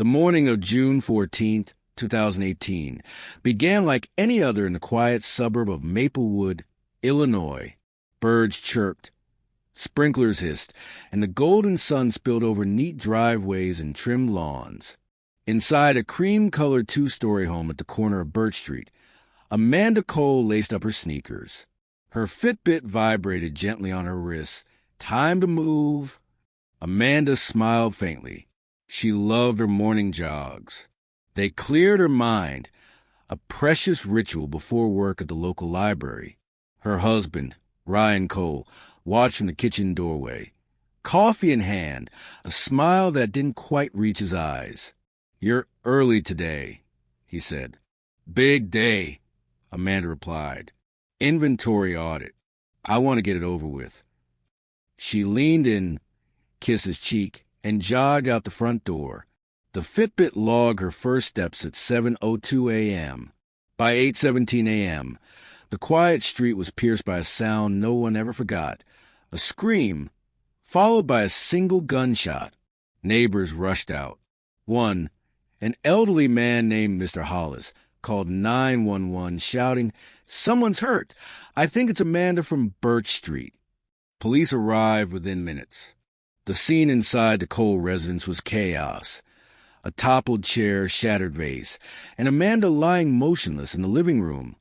The morning of June 14th, 2018, began like any other in the quiet suburb of Maplewood, Illinois. Birds chirped, sprinklers hissed, and the golden sun spilled over neat driveways and trimmed lawns. Inside a cream-colored two-story home at the corner of Birch Street, Amanda Cole laced up her sneakers. Her Fitbit vibrated gently on her wrist. Time to move. Amanda smiled faintly. She loved her morning jogs. They cleared her mind, a precious ritual before work at the local library. Her husband, Ryan Cole, watched from the kitchen doorway. Coffee in hand, a smile that didn't quite reach his eyes. "You're early today," he said. "Big day," Amanda replied. "Inventory audit. I want to get it over with." She leaned in, kissed his cheek, and jogged out the front door. The Fitbit logged her first steps at 7:02 a.m. By 8:17 a.m., the quiet street was pierced by a sound no one ever forgot, a scream, followed by a single gunshot. Neighbors rushed out. One, an elderly man named Mr. Hollis, called 911, shouting, "Someone's hurt. I think it's Amanda from Birch Street." Police arrived within minutes. The scene inside the Cole residence was chaos. A toppled chair, shattered vase, and Amanda lying motionless in the living room,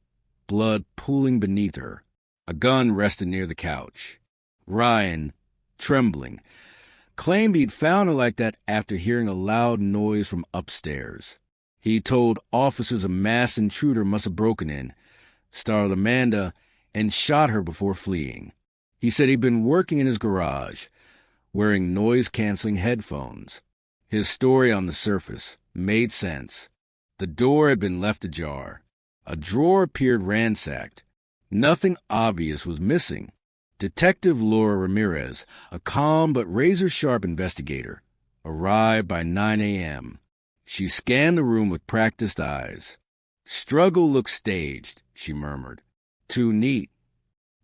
blood pooling beneath her. A gun rested near the couch. Ryan, trembling, claimed he'd found her like that after hearing a loud noise from upstairs. He told officers a masked intruder must have broken in, startled Amanda, and shot her before fleeing. He said he'd been working in his garage, wearing noise-canceling headphones. His story on the surface made sense. The door had been left ajar. A drawer appeared ransacked. Nothing obvious was missing. Detective Laura Ramirez, a calm but razor-sharp investigator, arrived by 9 a.m. She scanned the room with practiced eyes. "Struggle looks staged," she murmured. "Too neat."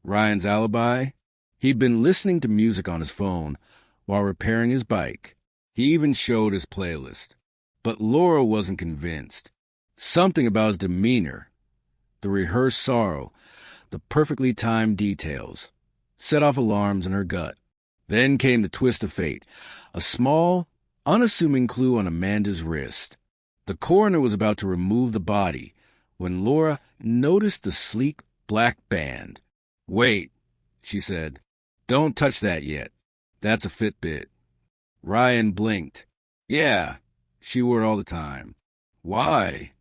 Ryan's alibi? He'd been listening to music on his phone while repairing his bike. He even showed his playlist. But Laura wasn't convinced. Something about his demeanor, the rehearsed sorrow, the perfectly timed details, set off alarms in her gut. Then came the twist of fate, a small, unassuming clue on Amanda's wrist. The coroner was about to remove the body when Laura noticed the sleek black band. "Wait," she said. "Don't touch that yet. That's a Fitbit." Ryan blinked. "Yeah, she wore it all the time." "Why?"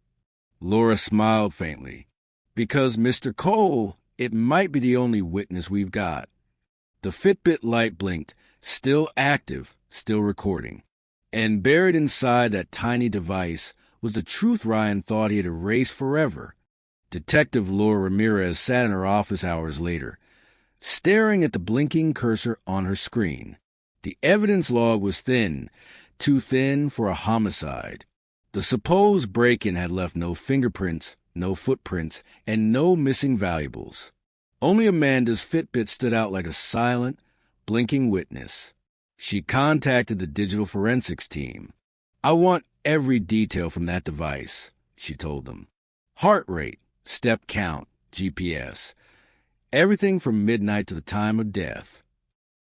Laura smiled faintly. "Because, Mr. Cole, it might be the only witness we've got." The Fitbit light blinked, still active, still recording. And buried inside that tiny device was the truth Ryan thought he had erased forever. Detective Laura Ramirez sat in her office hours later, staring at the blinking cursor on her screen. The evidence log was thin, too thin for a homicide. The supposed break-in had left no fingerprints, no footprints, and no missing valuables. Only Amanda's Fitbit stood out like a silent, blinking witness. She contacted the digital forensics team. "I want every detail from that device," she told them. Heart rate, step count, GPS. Everything from midnight to the time of death.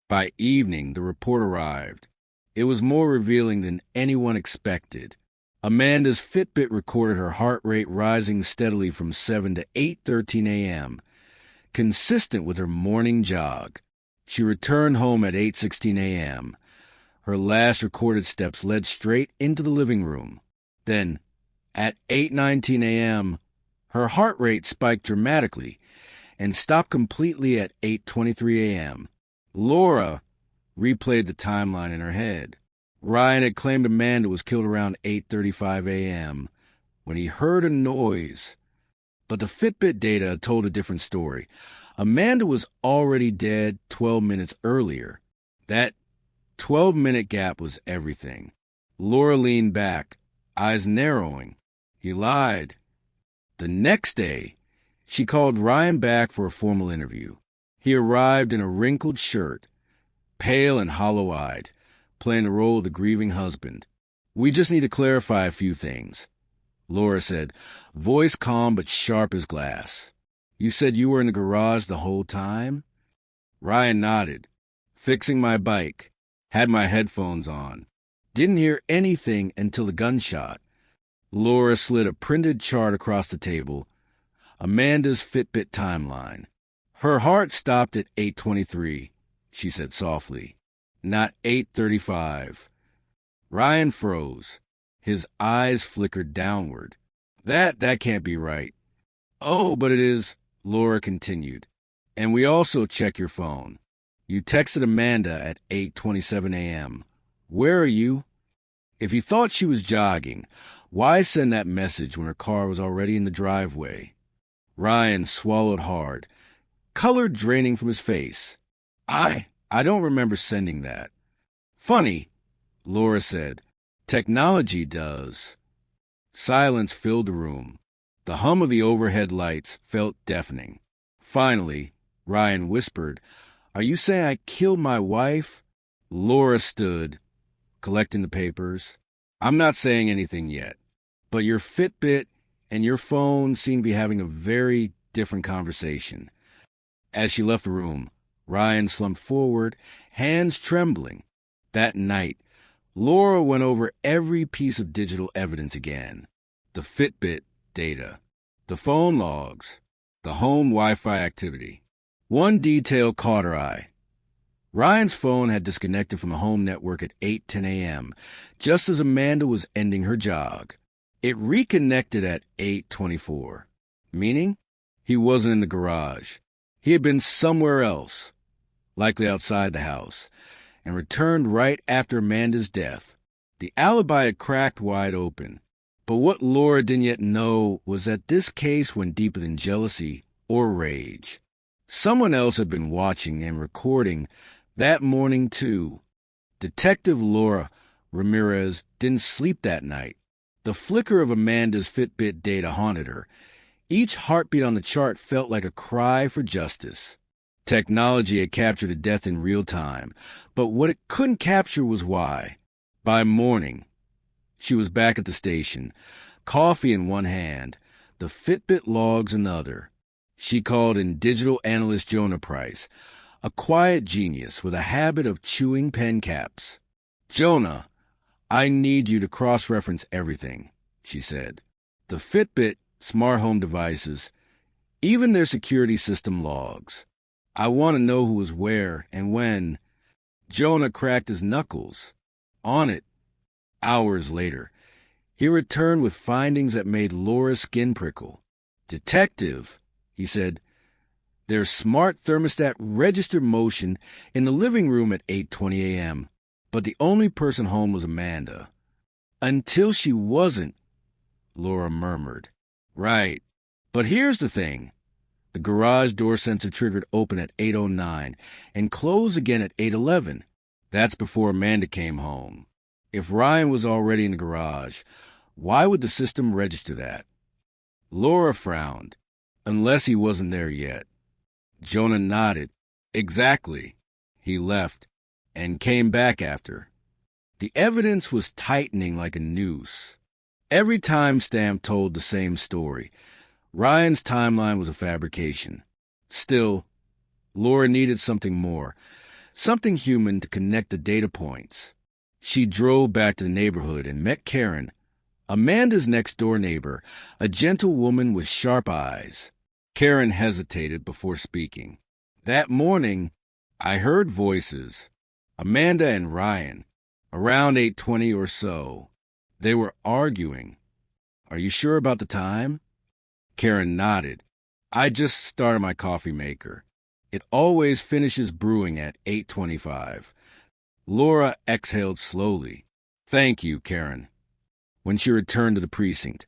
By evening, the report arrived. It was more revealing than anyone expected. Amanda's Fitbit recorded her heart rate rising steadily from 7 to 8:13 a.m., consistent with her morning jog. She returned home at 8:16 a.m. Her last recorded steps led straight into the living room. Then, at 8:19 a.m., her heart rate spiked dramatically and stopped completely at 8:23 a.m. Laura replayed the timeline in her head. Ryan had claimed Amanda was killed around 8:35 a.m. when he heard a noise. But the Fitbit data told a different story. Amanda was already dead 12 minutes earlier. That 12-minute gap was everything. Laura leaned back, eyes narrowing. He lied. The next day, she called Ryan back for a formal interview. He arrived in a wrinkled shirt, pale and hollow-eyed, playing the role of the grieving husband. We just need to clarify a few things, Laura said, voice calm but sharp as glass. You said you were in the garage the whole time? Ryan nodded. Fixing my bike. Had my headphones on. Didn't hear anything until the gunshot. Laura slid a printed chart across the table. Amanda's Fitbit timeline. Her heart stopped at 8:23, she said softly. Not 8:35. Ryan froze. His eyes flickered downward. That can't be right. Oh, but it is, Laura continued. And we also check your phone. You texted Amanda at 8:27 a.m. Where are you? If you thought she was jogging, why send that message when her car was already in the driveway? Ryan swallowed hard, color draining from his face. I don't remember sending that. Funny, Laura said. Technology does. Silence filled the room. The hum of the overhead lights felt deafening. Finally, Ryan whispered, Are you saying I killed my wife? Laura stood, collecting the papers. I'm not saying anything yet, but your Fitbit and your phone seem to be having a very different conversation. As she left the room, Ryan slumped forward, hands trembling. That night, Laura went over every piece of digital evidence again. The Fitbit data, the phone logs, the home Wi-Fi activity. One detail caught her eye. Ryan's phone had disconnected from the home network at 8:10 a.m., just as Amanda was ending her jog. It reconnected at 8:24, meaning he wasn't in the garage. He had been somewhere else, likely outside the house, and returned right after Amanda's death. The alibi had cracked wide open. But what Laura didn't yet know was that this case went deeper than jealousy or rage. Someone else had been watching and recording that morning, too. Detective Laura Ramirez didn't sleep that night. The flicker of Amanda's Fitbit data haunted her. Each heartbeat on the chart felt like a cry for justice. Technology had captured a death in real time, but what it couldn't capture was why. By morning, she was back at the station, coffee in one hand, the Fitbit logs in the other. She called in digital analyst Jonah Price, a quiet genius with a habit of chewing pen caps. Jonah, I need you to cross-reference everything, she said. The Fitbit, smart home devices, even their security system logs. I want to know who was where and when. Jonah cracked his knuckles. On it. Hours later, he returned with findings that made Laura's skin prickle. Detective, he said, their smart thermostat registered motion in the living room at 8:20 a.m., but the only person home was Amanda. Until she wasn't, Laura murmured. Right. But here's the thing. The garage door sensor triggered open at 8:09 and closed again at 8:11. That's before Amanda came home. If Ryan was already in the garage, why would the system register that? Laura frowned. Unless he wasn't there yet. Jonah nodded. Exactly. He left and came back after. The evidence was tightening like a noose. Every timestamp told the same story. Ryan's timeline was a fabrication. Still, Laura needed something more, something human to connect the data points. She drove back to the neighborhood and met Karen, Amanda's next-door neighbor, a gentle woman with sharp eyes. Karen hesitated before speaking. That morning, I heard voices. Amanda and Ryan, around 8:20 or so. They were arguing. Are you sure about the time? Karen nodded. I just started my coffee maker. It always finishes brewing at 8:25. Laura exhaled slowly. Thank you, Karen. When she returned to the precinct,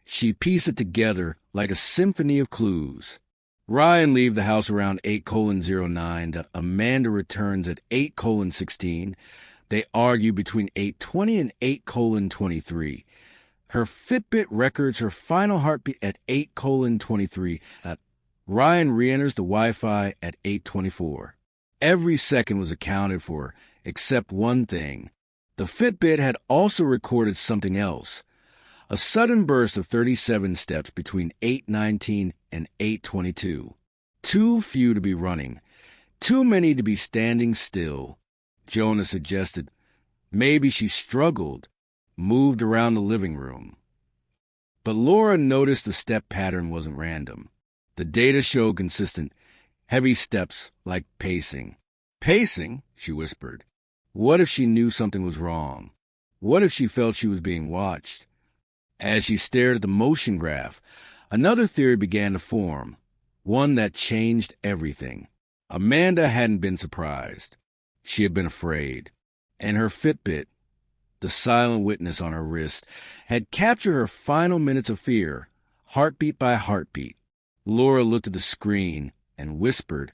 she pieced it together like a symphony of clues. Ryan leaves the house around 8:09. Amanda returns at 8:16. They argue between 8:20 and 8:23. Her Fitbit records her final heartbeat at 8:23. Ryan re-enters the Wi-Fi at 8:24. Every second was accounted for, except one thing, The Fitbit had also recorded something else, a sudden burst of 37 steps between 8:19 and 8:22. Too few to be running, too many to be standing still. Jonah suggested maybe she struggled, moved around the living room. But Laura noticed the step pattern wasn't random. The data showed consistent, heavy steps like pacing. Pacing, she whispered. What if she knew something was wrong? What if she felt she was being watched? As she stared at the motion graph, another theory began to form, one that changed everything. Amanda hadn't been surprised. She had been afraid. And her Fitbit, the silent witness on her wrist, had captured her final minutes of fear, heartbeat by heartbeat. Laura looked at the screen and whispered,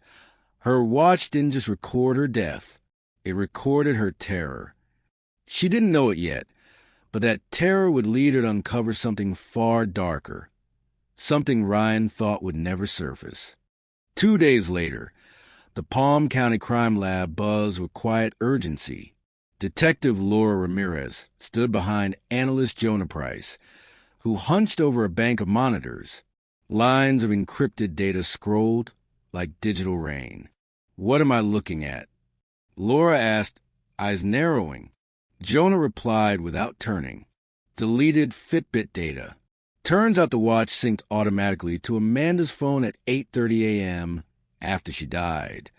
her watch didn't just record her death, it recorded her terror. She didn't know it yet, but that terror would lead her to uncover something far darker, something Ryan thought would never surface. 2 days later, the Palm County Crime Lab buzzed with quiet urgency. Detective Laura Ramirez stood behind analyst Jonah Price, who hunched over a bank of monitors. Lines of encrypted data scrolled like digital rain. What am I looking at? Laura asked, eyes narrowing. Jonah replied without turning. Deleted Fitbit data. Turns out the watch synced automatically to Amanda's phone at 8:30 a.m. after she died.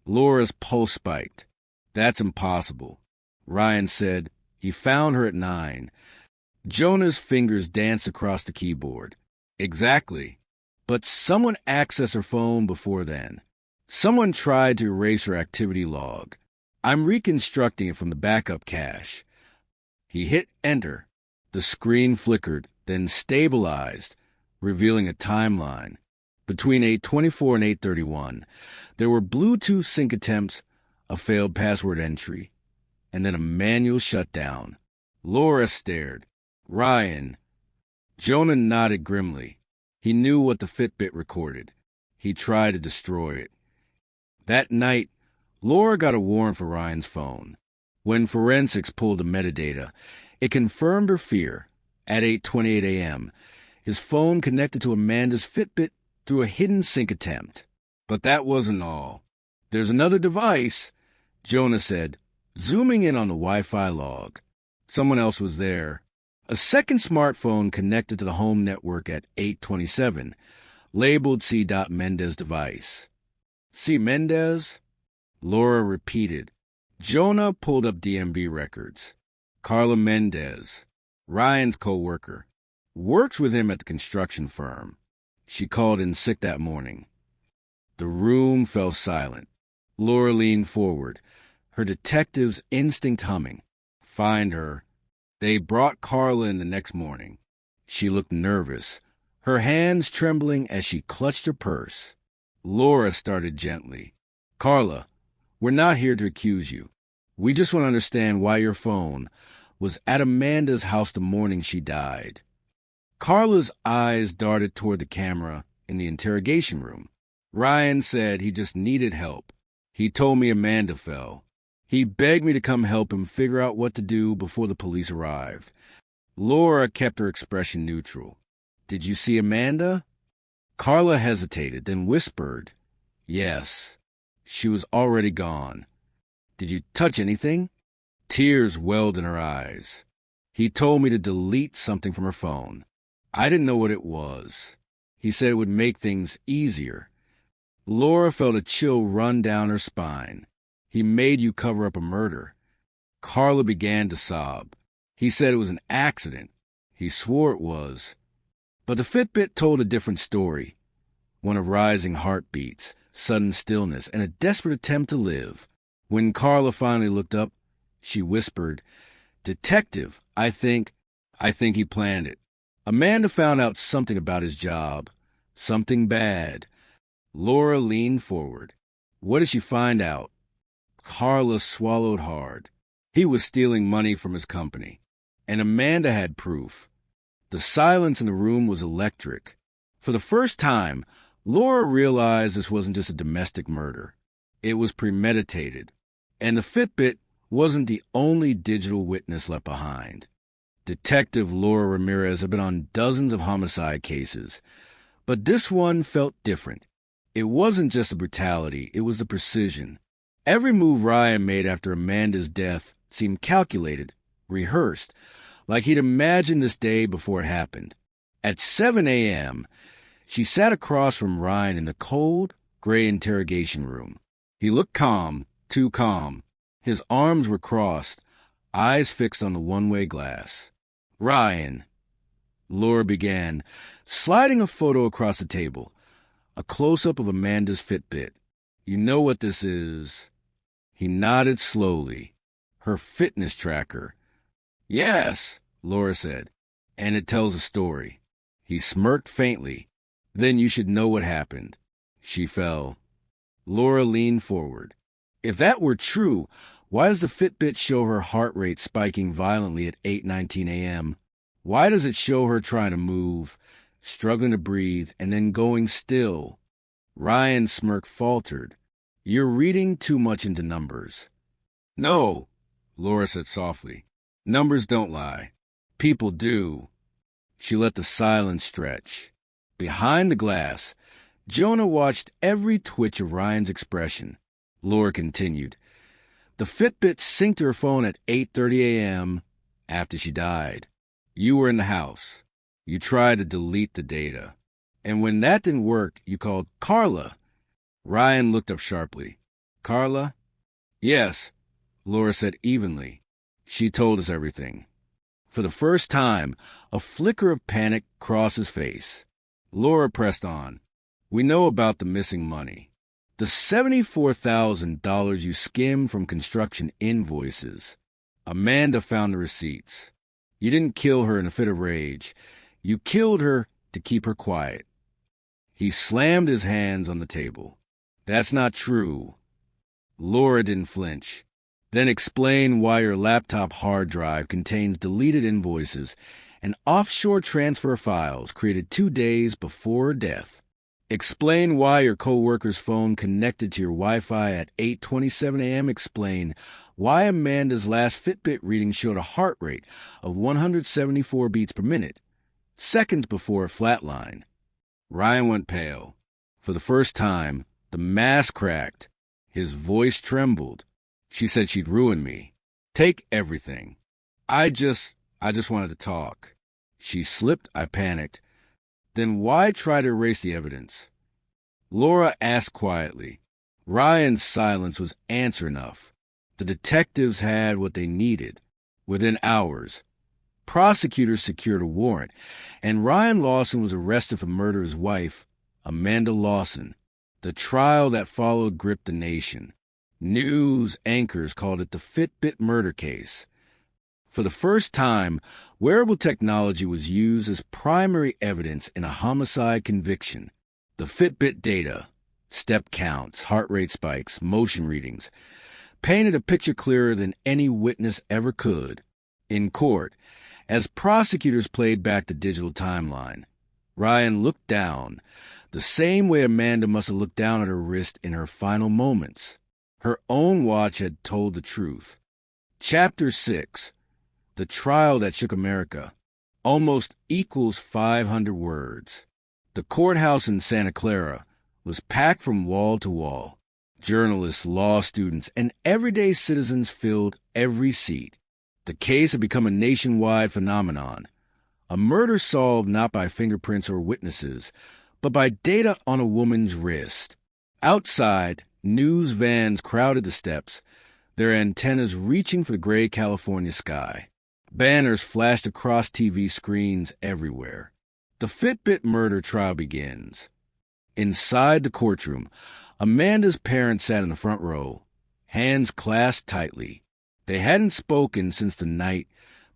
Laura's pulse spiked. That's impossible. Ryan said he found her at 9. Jonah's fingers danced across the keyboard. Exactly. But someone accessed her phone before then. Someone tried to erase her activity log. I'm reconstructing it from the backup cache. He hit enter. The screen flickered, then stabilized, revealing a timeline. Between 8:24 and 8:31, there were Bluetooth sync attempts, a failed password entry, and then a manual shutdown. Laura stared. Ryan. Jonah nodded grimly. He knew what the Fitbit recorded. He tried to destroy it. That night, Laura got a warrant for Ryan's phone. When forensics pulled the metadata, it confirmed her fear. At 8:28 a.m., his phone connected to Amanda's Fitbit through a hidden sync attempt. But that wasn't all. There's another device, Jonah said, zooming in on the Wi-Fi log. Someone else was there. A second smartphone connected to the home network at 8:27, labeled C. Mendez device. C. Mendez? Laura repeated. Jonah pulled up DMV records. Carla Mendez, Ryan's co-worker, works with him at the construction firm. She called in sick that morning. The room fell silent. Laura leaned forward, her detective's instinct humming. Find her. They brought Carla in the next morning. She looked nervous, her hands trembling as she clutched her purse. Laura started gently. Carla, we're not here to accuse you. We just want to understand why your phone was at Amanda's house the morning she died. Carla's eyes darted toward the camera in the interrogation room. Ryan said he just needed help. He told me Amanda fell. He begged me to come help him figure out what to do before the police arrived. Laura kept her expression neutral. Did you see Amanda? Carla hesitated, then whispered, Yes. She was already gone. Did you touch anything? Tears welled in her eyes. He told me to delete something from her phone. I didn't know what it was. He said it would make things easier. Laura felt a chill run down her spine. He made you cover up a murder. Carla began to sob. He said it was an accident. He swore it was. But the Fitbit told a different story. One of rising heartbeats, sudden stillness, and a desperate attempt to live. When Carla finally looked up, she whispered, Detective, I think he planned it. Amanda found out something about his job. Something bad. Laura leaned forward. What did she find out? Carla swallowed hard. He was stealing money from his company. And Amanda had proof. The silence in the room was electric. For the first time, Laura realized this wasn't just a domestic murder. It was premeditated. And the Fitbit wasn't the only digital witness left behind. Detective Laura Ramirez had been on dozens of homicide cases, but this one felt different. It wasn't just the brutality, it was the precision. Every move Ryan made after Amanda's death seemed calculated, rehearsed, like he'd imagined this day before it happened. At 7 a.m., she sat across from Ryan in the cold, gray interrogation room. He looked calm, too calm. His arms were crossed, eyes fixed on the one-way glass. "Ryan," Laura began, sliding a photo across the table. A close-up of Amanda's Fitbit. "You know what this is?" He nodded slowly. "Her fitness tracker." "Yes," Laura said, "and it tells a story." He smirked faintly. "Then you should know what happened." She fell. Laura leaned forward. "If that were true, why does the Fitbit show her heart rate spiking violently at 8:19 a.m.? Why does it show her trying to move, struggling to breathe, and then going still?" Ryan's smirk faltered. "You're reading too much into numbers." "No," Laura said softly. "Numbers don't lie. People do." She let the silence stretch. Behind the glass, Jonah watched every twitch of Ryan's expression. Laura continued. "The Fitbit synced her phone at 8:30 a.m. after she died. You were in the house. You tried to delete the data. And when that didn't work, you called Carla." Ryan looked up sharply. "Carla?" "Yes," Laura said evenly. "She told us everything." For the first time, a flicker of panic crossed his face. Laura pressed on. "We know about the missing money. The $74,000 you skimmed from construction invoices. Amanda found the receipts. You didn't kill her in a fit of rage. You killed her to keep her quiet." He slammed his hands on the table. "That's not true." Laura didn't flinch. "Then explain why your laptop hard drive contains deleted invoices and offshore transfer files created 2 days before her death. Explain why your co-worker's phone connected to your Wi-Fi at 8:27 a.m. Explain why Amanda's last Fitbit reading showed a heart rate of 174 beats per minute, seconds before a flatline." Ryan went pale. For the first time, the mask cracked. His voice trembled. "She said she'd ruin me. Take everything. I just wanted to talk." She slipped. I panicked. "Then why try to erase the evidence?" Laura asked quietly. Ryan's silence was answer enough. The detectives had what they needed. Within hours, prosecutors secured a warrant, and Ryan Lawson was arrested for murder of his wife, Amanda Lawson. The trial that followed gripped the nation. News anchors called it the Fitbit murder case. For the first time, wearable technology was used as primary evidence in a homicide conviction. The Fitbit data, step counts, heart rate spikes, motion readings, painted a picture clearer than any witness ever could. In court, as prosecutors played back the digital timeline, Ryan looked down, the same way Amanda must have looked down at her wrist in her final moments. Her own watch had told the truth. Chapter 6, The Trial That Shook America, almost equals 500 words. The courthouse in Santa Clara was packed from wall to wall. Journalists, law students, and everyday citizens filled every seat. The case had become a nationwide phenomenon. A murder solved not by fingerprints or witnesses, but by data on a woman's wrist. Outside, news vans crowded the steps, their antennas reaching for the gray California sky. Banners flashed across TV screens everywhere. The Fitbit murder trial begins. Inside the courtroom, Amanda's parents sat in the front row, hands clasped tightly. They hadn't spoken since the night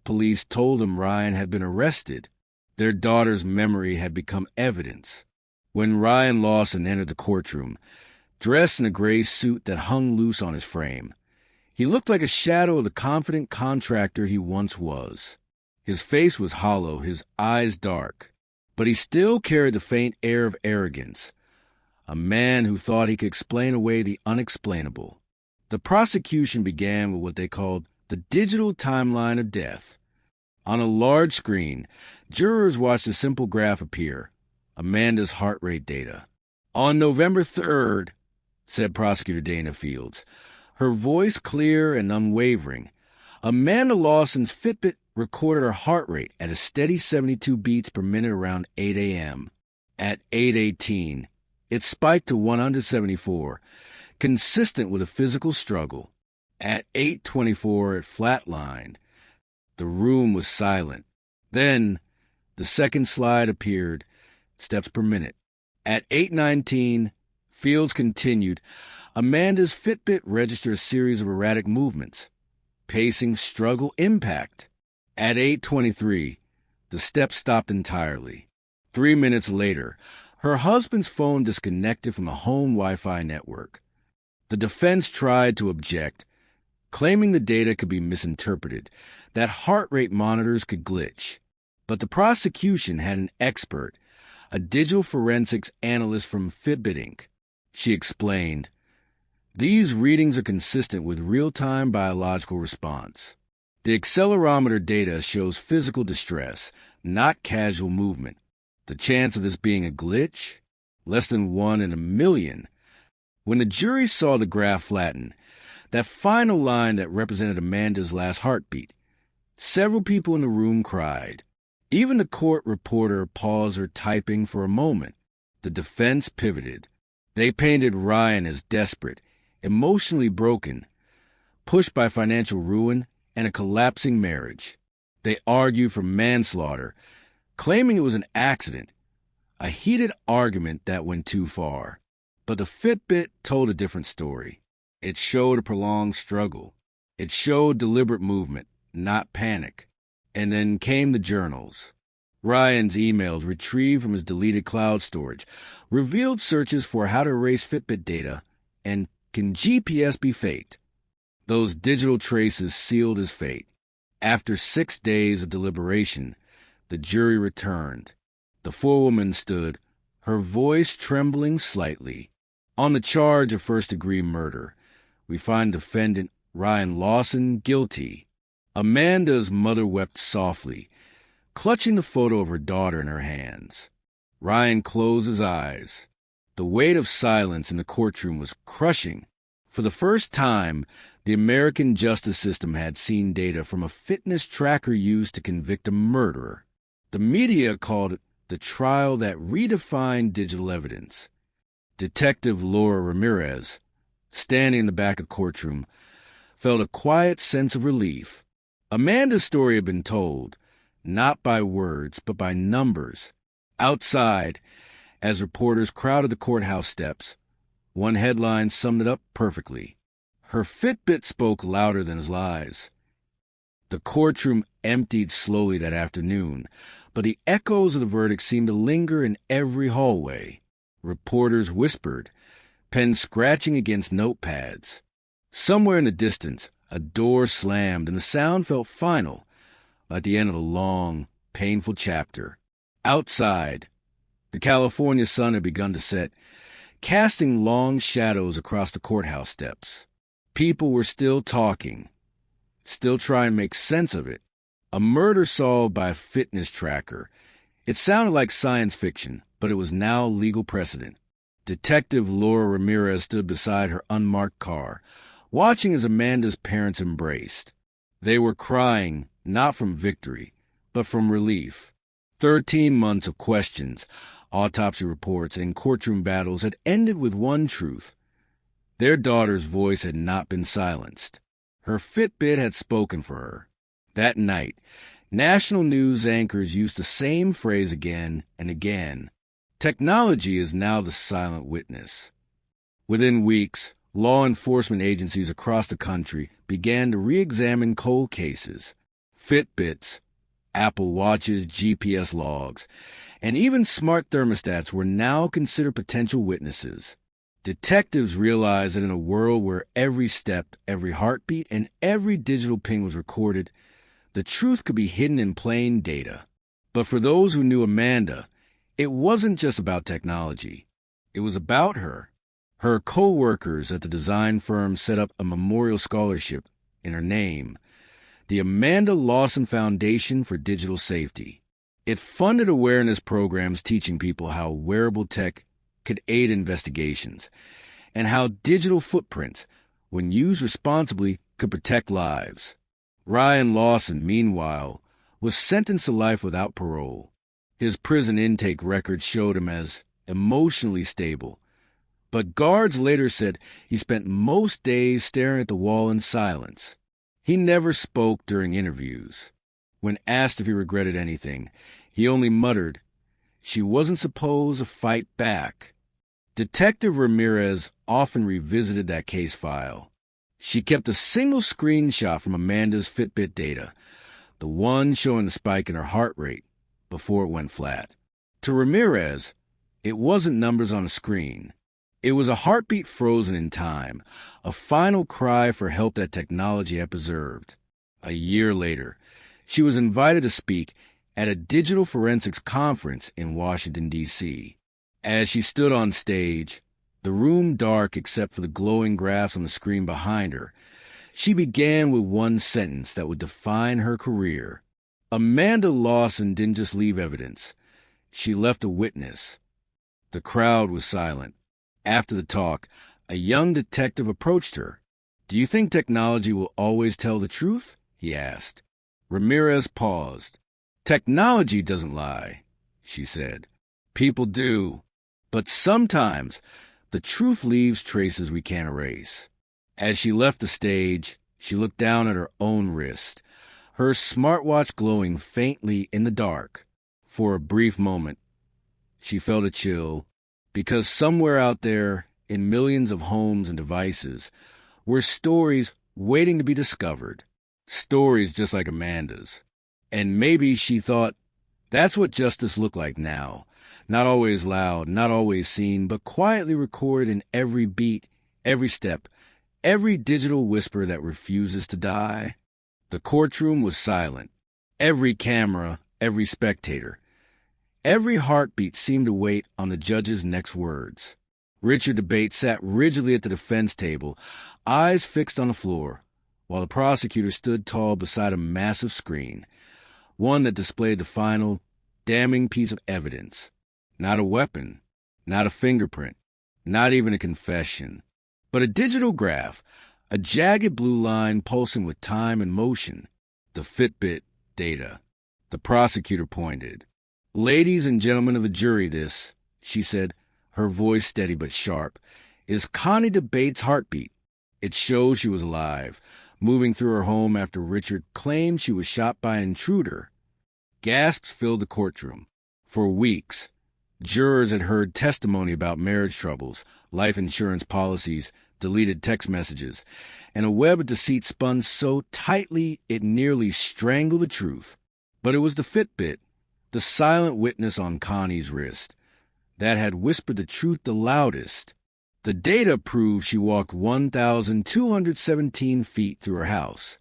police told them Ryan had been arrested. Their daughter's memory had become evidence. When Ryan Lawson entered the courtroom, dressed in a gray suit that hung loose on his frame, he looked like a shadow of the confident contractor he once was. His face was hollow, his eyes dark, but he still carried the faint air of arrogance, a man who thought he could explain away the unexplainable. The prosecution began with what they called the digital timeline of death. On a large screen, jurors watched a simple graph appear, Amanda's heart rate data. On November 3rd, said Prosecutor Dana Fields, her voice clear and unwavering, Amanda Lawson's Fitbit recorded her heart rate at a steady 72 beats per minute around 8 a.m. At 8:18, it spiked to 174, consistent with a physical struggle. At 8:24, it flatlined. The room was silent. Then, the second slide appeared, steps per minute. At 8:19, Fields continued, Amanda's Fitbit registered a series of erratic movements. Pacing, struggle, impact. At 8:23, the steps stopped entirely. 3 minutes later, her husband's phone disconnected from the home Wi-Fi network. The defense tried to object, claiming the data could be misinterpreted, that heart rate monitors could glitch. But the prosecution had an expert, a digital forensics analyst from Fitbit Inc. She explained, these readings are consistent with real-time biological response. The accelerometer data shows physical distress, not casual movement. The chance of this being a glitch? Less than 1 in a million. When the jury saw the graph flatten, that final line that represented Amanda's last heartbeat, several people in the room cried. Even the court reporter paused her typing for a moment. The defense pivoted. They painted Ryan as desperate, emotionally broken, pushed by financial ruin and a collapsing marriage. They argued for manslaughter, claiming it was an accident, a heated argument that went too far. But the Fitbit told a different story. It showed a prolonged struggle. It showed deliberate movement, not panic. And then came the journals. Ryan's emails, retrieved from his deleted cloud storage, revealed searches for how to erase Fitbit data and can GPS be faked. Those digital traces sealed his fate. After 6 days of deliberation, the jury returned. The forewoman stood, her voice trembling slightly. On the charge of first-degree murder, we find defendant Ryan Lawson guilty. Amanda's mother wept softly, clutching the photo of her daughter in her hands. Ryan closed his eyes. The weight of silence in the courtroom was crushing. For the first time, the American justice system had seen data from a fitness tracker used to convict a murderer. The media called it the trial that redefined digital evidence. Detective Laura Ramirez, standing in the back of the courtroom, felt a quiet sense of relief. Amanda's story had been told, not by words, but by numbers. Outside, as reporters crowded the courthouse steps, one headline summed it up perfectly. Her Fitbit spoke louder than his lies. The courtroom emptied slowly that afternoon, but the echoes of the verdict seemed to linger in every hallway. Reporters whispered, pens scratching against notepads. Somewhere in the distance, a door slammed, and the sound felt final, like the end of a long, painful chapter. Outside, the California sun had begun to set, casting long shadows across the courthouse steps. People were still talking, still trying to make sense of it. A murder solved by a fitness tracker. It sounded like science fiction, but it was now legal precedent. Detective Laura Ramirez stood beside her unmarked car, watching as Amanda's parents embraced. They were crying, not from victory, but from relief. 13 months of questions, autopsy reports, and courtroom battles had ended with one truth. Their daughter's voice had not been silenced. Her Fitbit had spoken for her. That night, national news anchors used the same phrase again and again. Technology is now the silent witness. Within weeks, law enforcement agencies across the country began to re-examine cold cases. Fitbits, Apple Watches, GPS logs, and even smart thermostats were now considered potential witnesses. Detectives realized that in a world where every step, every heartbeat, and every digital ping was recorded, the truth could be hidden in plain data. But for those who knew Amanda, it wasn't just about technology. It was about her. Her co-workers at the design firm set up a memorial scholarship in her name, the Amanda Lawson Foundation for Digital Safety. It funded awareness programs teaching people how wearable tech could aid investigations and how digital footprints, when used responsibly, could protect lives. Ryan Lawson, meanwhile, was sentenced to life without parole. His prison intake record showed him as emotionally stable, but guards later said he spent most days staring at the wall in silence. He never spoke during interviews. When asked if he regretted anything, he only muttered, "She wasn't supposed to fight back." Detective Ramirez often revisited that case file. She kept a single screenshot from Amanda's Fitbit data, the one showing the spike in her heart rate before it went flat. To Ramirez, it wasn't numbers on a screen. It was a heartbeat frozen in time, a final cry for help that technology had preserved. A year later, she was invited to speak at a digital forensics conference in Washington, D.C. As she stood on stage, the room dark except for the glowing graphs on the screen behind her, she began with one sentence that would define her career. Amanda Lawson didn't just leave evidence. She left a witness. The crowd was silent. After the talk, a young detective approached her. "Do you think technology will always tell the truth?" he asked. Ramirez paused. "Technology doesn't lie," she said. "People do. But sometimes the truth leaves traces we can't erase." As she left the stage, she looked down at her own wrist, her smartwatch glowing faintly in the dark. For a brief moment, she felt a chill, because somewhere out there, in millions of homes and devices, were stories waiting to be discovered. Stories just like Amanda's. And maybe she thought, that's what justice looked like now. Not always loud, not always seen, but quietly recorded in every beat, every step, every digital whisper that refuses to die. The courtroom was silent. Every camera, every spectator, every heartbeat seemed to wait on the judge's next words. Richard DeBate sat rigidly at the defense table, eyes fixed on the floor, while the prosecutor stood tall beside a massive screen, one that displayed the final, damning piece of evidence. Not a weapon, not a fingerprint, not even a confession, but a digital graph, a jagged blue line pulsing with time and motion. The Fitbit data. The prosecutor pointed. "Ladies and gentlemen of the jury, this," she said, her voice steady but sharp, "is Connie DeBate's heartbeat. It shows she was alive, moving through her home after Richard claimed she was shot by an intruder." Gasps filled the courtroom. For weeks, jurors had heard testimony about marriage troubles, life insurance policies, deleted text messages, and a web of deceit spun so tightly it nearly strangled the truth. But it was the Fitbit, the silent witness on Connie's wrist, that had whispered the truth the loudest. The data proved she walked 1,217 feet through her house,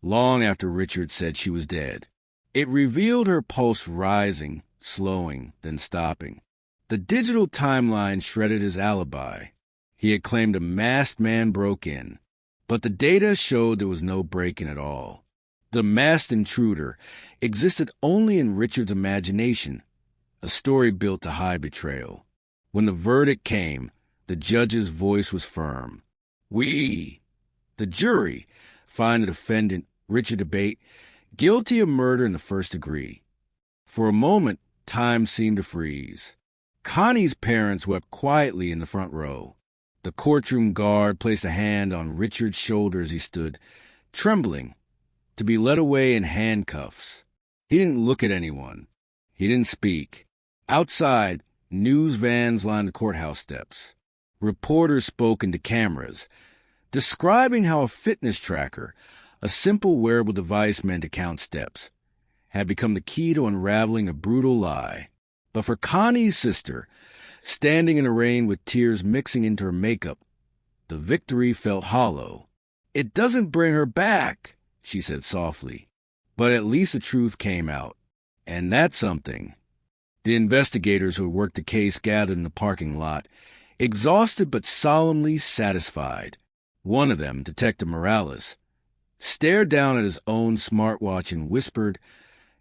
long after Richard said she was dead. It revealed her pulse rising, slowing, then stopping. The digital timeline shredded his alibi. He had claimed a masked man broke in, but the data showed there was no break-in at all. The masked intruder existed only in Richard's imagination, a story built to hide betrayal. When the verdict came, the judge's voice was firm. "We, the jury, find the defendant, Richard DeBate, guilty of murder in the first degree." For a moment, time seemed to freeze. Connie's parents wept quietly in the front row. The courtroom guard placed a hand on Richard's shoulder as he stood, trembling, to be led away in handcuffs. He didn't look at anyone. He didn't speak. Outside, news vans lined the courthouse steps. Reporters spoke into cameras, describing how a fitness tracker, a simple wearable device meant to count steps, had become the key to unraveling a brutal lie. But for Connie's sister, standing in the rain with tears mixing into her makeup, the victory felt hollow. "It doesn't bring her back," she said softly. But at least the truth came out. And that's something. The investigators who had worked the case gathered in the parking lot, exhausted but solemnly satisfied. One of them, Detective Morales, stared down at his own smartwatch and whispered,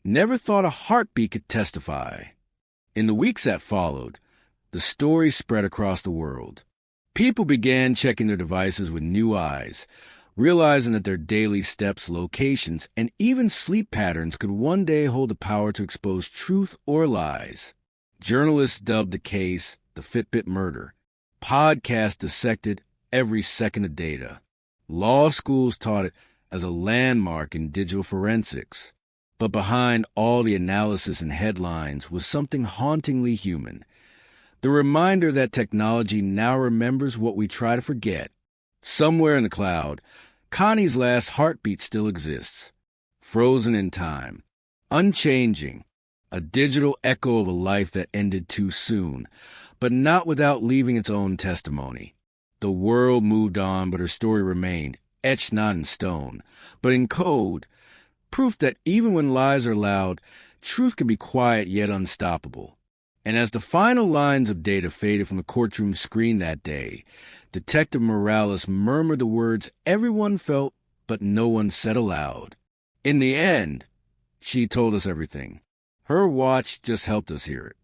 "Never thought a heartbeat could testify." In the weeks that followed, the story spread across the world. People began checking their devices with new eyes, realizing that their daily steps, locations, and even sleep patterns could one day hold the power to expose truth or lies. Journalists dubbed the case the Fitbit murder. Podcasts dissected every second of data. Law schools taught it as a landmark in digital forensics. But behind all the analysis and headlines was something hauntingly human. The reminder that technology now remembers what we try to forget. Somewhere in the cloud, Connie's last heartbeat still exists, frozen in time, unchanging, a digital echo of a life that ended too soon, but not without leaving its own testimony. The world moved on, but her story remained, etched not in stone, but in code, proof that even when lies are loud, truth can be quiet yet unstoppable. And as the final lines of data faded from the courtroom screen that day, Detective Morales murmured the words everyone felt but no one said aloud. In the end, she told us everything. Her watch just helped us hear it.